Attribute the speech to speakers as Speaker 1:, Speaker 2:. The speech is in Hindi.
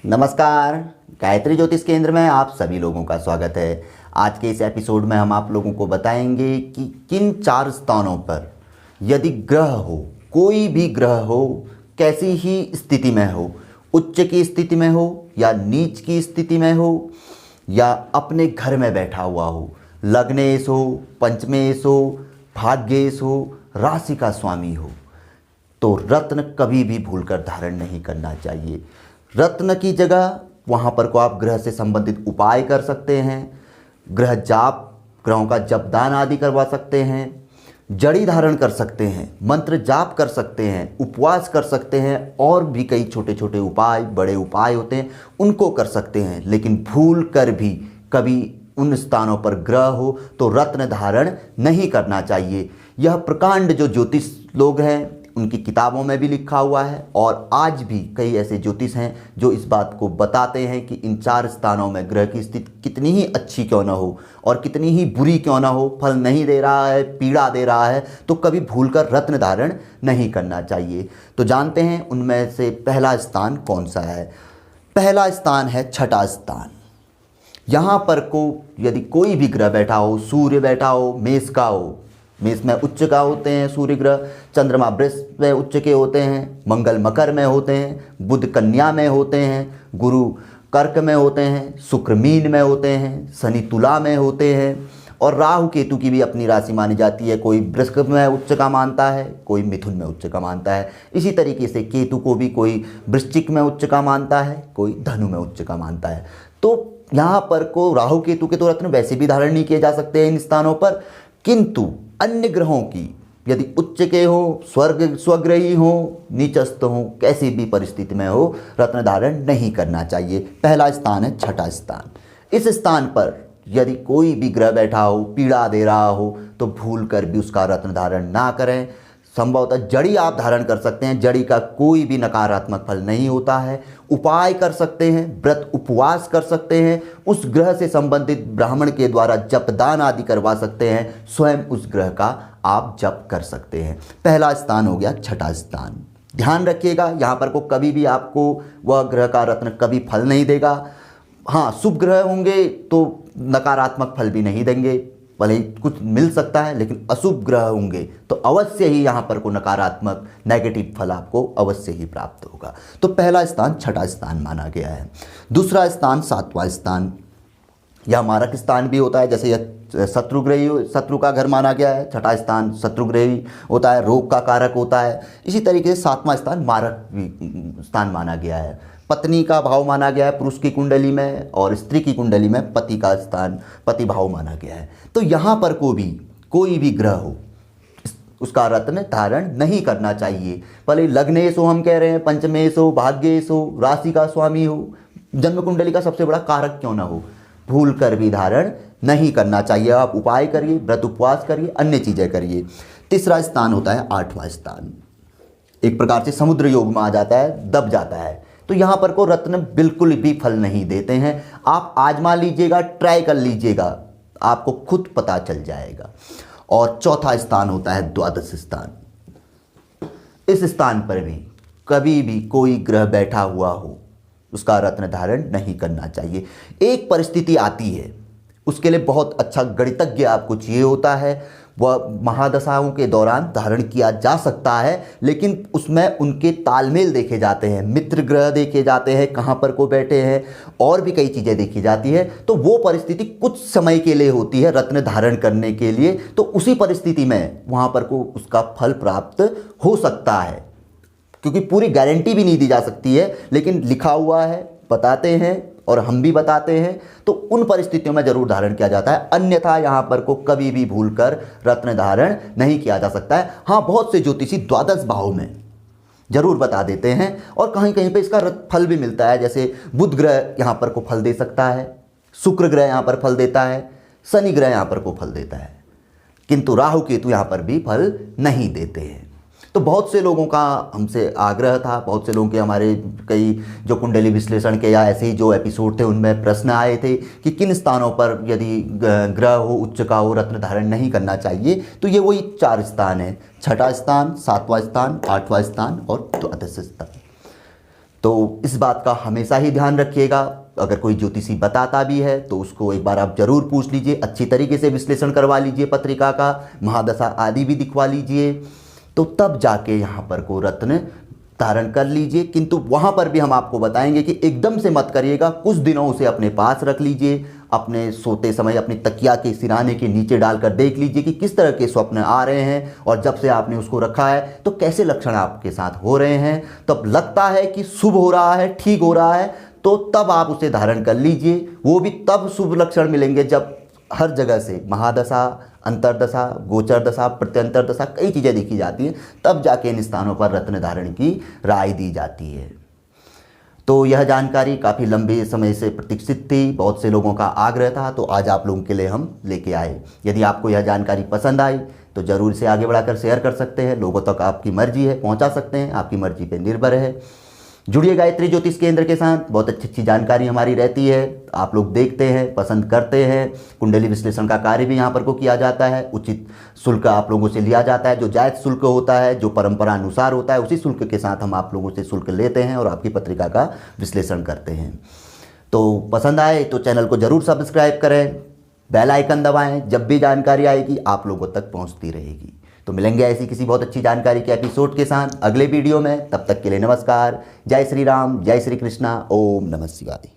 Speaker 1: नमस्कार। गायत्री ज्योतिष केंद्र में आप सभी लोगों का स्वागत है। आज के इस एपिसोड में हम आप लोगों को बताएंगे कि किन 4 स्थानों पर यदि ग्रह हो, कोई भी ग्रह हो, कैसी ही स्थिति में हो, उच्च की स्थिति में हो या नीच की स्थिति में हो या अपने घर में बैठा हुआ हो, लग्नेश हो, पंचमेश हो, भाग्येश हो, राशि का स्वामी हो, तो रत्न कभी भी भूलकर धारण नहीं करना चाहिए। रत्न की जगह वहाँ पर को आप ग्रह से संबंधित उपाय कर सकते हैं, ग्रह जाप, ग्रहों का जपदान आदि करवा सकते हैं, जड़ी धारण कर सकते हैं, मंत्र जाप कर सकते हैं, उपवास कर सकते हैं और भी कई छोटे छोटे उपाय, बड़े उपाय होते हैं उनको कर सकते हैं। लेकिन भूल कर भी कभी उन स्थानों पर ग्रह हो तो रत्न धारण नहीं करना चाहिए। यह प्रकांड जो ज्योतिष लोग हैं उनकी किताबों में भी लिखा हुआ है और आज भी कई ऐसे ज्योतिष हैं जो इस बात को बताते हैं कि इन 4 स्थानों में ग्रह की स्थिति कितनी ही अच्छी क्यों ना हो और कितनी ही बुरी क्यों ना हो, फल नहीं दे रहा है, पीड़ा दे रहा है, तो कभी भूलकर रत्न धारण नहीं करना चाहिए। तो जानते हैं उनमें से पहला स्थान कौन सा है। पहला स्थान है छठा स्थान। यहाँ पर को यदि कोई भी ग्रह बैठा हो, सूर्य बैठा हो, मेष का हो, मेष में उच्च का होते हैं सूर्य ग्रह, चंद्रमा वृष में उच्च के होते हैं, मंगल मकर में होते हैं, बुध कन्या में होते हैं, गुरु कर्क में होते हैं, शुक्र मीन में होते हैं, शनि तुला में होते हैं और राहु केतु की भी अपनी राशि मानी जाती है। कोई वृश्चिक में उच्च का मानता है, कोई मिथुन में उच्च का मानता है। इसी तरीके से केतु को भी कोई वृश्चिक में उच्च का मानता है, कोई धनु में उच्च का मानता है। तो यहाँ पर को राहु केतु के तो रत्न वैसे भी धारण नहीं किए जा सकते हैं इन स्थानों पर, किंतु अन्य ग्रहों की यदि उच्च के हो, स्वग्रही हो, नीचस्थ हो, कैसी भी परिस्थिति में हो, रत्न धारण नहीं करना चाहिए। पहला स्थान है छठा स्थान। इस स्थान पर यदि कोई भी ग्रह बैठा हो, पीड़ा दे रहा हो, तो भूल कर भी उसका रत्न धारण ना करें। संभवतः जड़ी आप धारण कर सकते हैं, जड़ी का कोई भी नकारात्मक फल नहीं होता है। उपाय कर सकते हैं, व्रत उपवास कर सकते हैं, उस ग्रह से संबंधित ब्राह्मण के द्वारा जपदान आदि करवा सकते हैं, स्वयं उस ग्रह का आप जप कर सकते हैं। पहला स्थान हो गया छठा स्थान। ध्यान रखिएगा यहाँ पर को कभी भी आपको वह ग्रह का रत्न कभी फल नहीं देगा। हाँ, शुभ ग्रह होंगे तो नकारात्मक फल भी नहीं देंगे, भले ही कुछ मिल सकता है, लेकिन अशुभ ग्रह होंगे तो अवश्य ही यहाँ पर को नकारात्मक नेगेटिव फल आपको अवश्य ही प्राप्त होगा। तो पहला स्थान छठा स्थान माना गया है। दूसरा स्थान सातवां स्थान, यह मारक स्थान भी होता है। जैसे यह शत्रु का घर माना गया है, छठा स्थान शत्रुग्रही होता है, रोग का कारक होता है। इसी तरीके से सातवां स्थान मारक स्थान माना गया है। पत्नी का भाव माना गया है पुरुष की कुंडली में और स्त्री की कुंडली में पति का स्थान पति भाव माना गया है। तो यहाँ पर कोई भी ग्रह हो उसका रत्न धारण नहीं करना चाहिए। भले लग्नेश हो, हम कह रहे हैं पंचमेश हो, भाग्येश हो, राशि का स्वामी हो, जन्म कुंडली का सबसे बड़ा कारक क्यों ना हो, भूल कर भी धारण नहीं करना चाहिए। आप उपाय करिए, व्रत उपवास करिए, अन्य चीज़ें करिए। तीसरा स्थान होता है आठवां स्थान। एक प्रकार से समुद्र योग में आ जाता है, दब जाता है। तो यहाँ पर को रत्न बिल्कुल भी फल नहीं देते हैं। आप आजमा लीजिएगा, ट्राई कर लीजिएगा, आपको खुद पता चल जाएगा। और चौथा स्थान होता है द्वादश स्थान। इस स्थान पर भी कभी भी कोई ग्रह बैठा हुआ हो उसका रत्न धारण नहीं करना चाहिए। एक परिस्थिति आती है, उसके लिए बहुत अच्छा गणितज्ञ आपको चाहिए होता है। वह महादशाओं के दौरान धारण किया जा सकता है, लेकिन उसमें उनके तालमेल देखे जाते हैं, मित्र ग्रह देखे जाते हैं, कहाँ पर को बैठे हैं, और भी कई चीज़ें देखी जाती है। तो वो परिस्थिति कुछ समय के लिए होती है रत्न धारण करने के लिए, तो उसी परिस्थिति में वहाँ पर को उसका फल प्राप्त हो सकता है, क्योंकि पूरी गारंटी भी नहीं दी जा सकती है। लेकिन लिखा हुआ है, बताते हैं और हम भी बताते हैं, तो उन परिस्थितियों में जरूर धारण किया जाता है। अन्यथा यहाँ पर को कभी भी भूलकर रत्न धारण नहीं किया जा सकता है। हाँ, बहुत से ज्योतिषी द्वादश भाव में जरूर बता देते हैं और कहीं कहीं पे इसका फल भी मिलता है। जैसे बुध ग्रह यहाँ पर को फल दे सकता है, शुक्र ग्रह यहाँ पर फल देता है, शनि ग्रह यहाँ पर को फल देता है, किंतु राहु केतु यहाँ पर भी फल नहीं देते हैं। तो बहुत से लोगों का हमसे आग्रह था, बहुत से लोगों के हमारे कई जो कुंडली विश्लेषण के या ऐसे ही जो एपिसोड थे उनमें प्रश्न आए थे कि किन स्थानों पर यदि ग्रह हो, उच्च का हो, रत्न धारण नहीं करना चाहिए। तो ये वही 4 स्थान है, छठा स्थान, सातवां स्थान, आठवां स्थान और द्वादश स्थान। तो इस बात का हमेशा ही ध्यान रखिएगा। अगर कोई ज्योतिषी बताता भी है तो उसको एक बार आप जरूर पूछ लीजिए, अच्छी तरीके से विश्लेषण करवा लीजिए, पत्रिका का महादशा आदि भी दिखवा लीजिए, तो तब जाके यहाँ पर को रत्न धारण कर लीजिए। किंतु वहाँ पर भी हम आपको बताएंगे कि एकदम से मत करिएगा, कुछ दिनों उसे अपने पास रख लीजिए, अपने सोते समय अपनी तकिया के सिराने के नीचे डालकर देख लीजिए कि किस तरह के स्वप्न आ रहे हैं, और जब से आपने उसको रखा है तो कैसे लक्षण आपके साथ हो रहे हैं। तब लगता है कि शुभ हो रहा है, ठीक हो रहा है, तो तब आप उसे धारण कर लीजिए। वो भी तब शुभ लक्षण मिलेंगे जब हर जगह से महादशा, अंतरदशा, गोचर दशा, प्रत्यंतर दशा, कई चीज़ें देखी जाती हैं, तब जाके इन स्थानों पर रत्न धारण की राय दी जाती है। तो यह जानकारी काफ़ी लंबे समय से प्रतीक्षित थी, बहुत से लोगों का आग्रह था, तो आज आप लोगों के लिए हम लेके आए। यदि आपको यह जानकारी पसंद आई तो ज़रूर इसे आगे बढ़ाकर शेयर कर सकते हैं, लोगों तक आपकी मर्जी है, पहुंचा सकते हैं, आपकी मर्जी पे निर्भर है। जुड़िए गायत्री ज्योतिष केंद्र के साथ, बहुत अच्छी जानकारी हमारी रहती है, आप लोग देखते हैं, पसंद करते हैं। कुंडली विश्लेषण का कार्य भी यहाँ पर को किया जाता है, उचित शुल्क आप लोगों से लिया जाता है, जो जायज़ शुल्क होता है, जो परंपरा अनुसार होता है, उसी शुल्क के साथ हम आप लोगों से शुल्क लेते हैं और आपकी पत्रिका का विश्लेषण करते हैं। तो पसंद आए तो चैनल को ज़रूर सब्सक्राइब करें, बेल आइकन दबाएं, जब भी जानकारी आएगी आप लोगों तक पहुँचती रहेगी। तो मिलेंगे ऐसी किसी बहुत अच्छी जानकारी के एपिसोड के साथ अगले वीडियो में। तब तक के लिए नमस्कार, जय श्री राम, जय श्री कृष्णा, ओम नमः शिवाय।